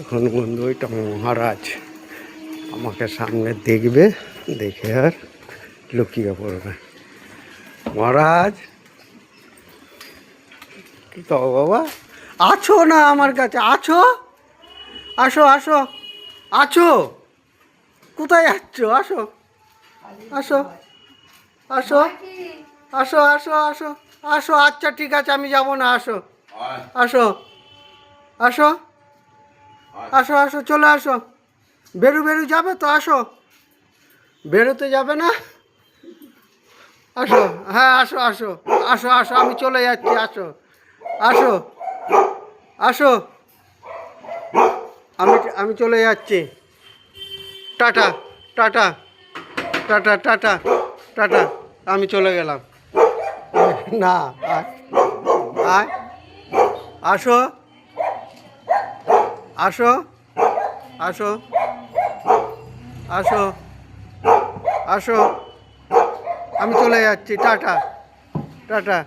এখন বন্ধু ওইটা মহারাজ আমাকে সামনে দেখবে, দেখে আর লুকিয়ে পড়বে। মহারাজ কি কব বাবা, আছো না আমার কাছে? আছো, আসো আসো আছো, কোথায় যাচ্ছ? আসো আসো আসো আসো আসো আসো আসো। আচ্ছা ঠিক আছে, আমি যাব না, আসো আসো আসো আসো আসো, চলে আসো। বেরু যাবে তো? আসো, বেরোতে যাবে না? আসো, হ্যাঁ আসো আসো আসো আসো, আমি চলে যাচ্ছি, আসো আসো আসো, আমি আমি চলে যাচ্ছি। Tata tata tata tata tata, আমি চলে গেলাম। না, আয় আয়, আসো আসো আসো আসো আসো, আমি চলে যাচ্ছি। Tata tata.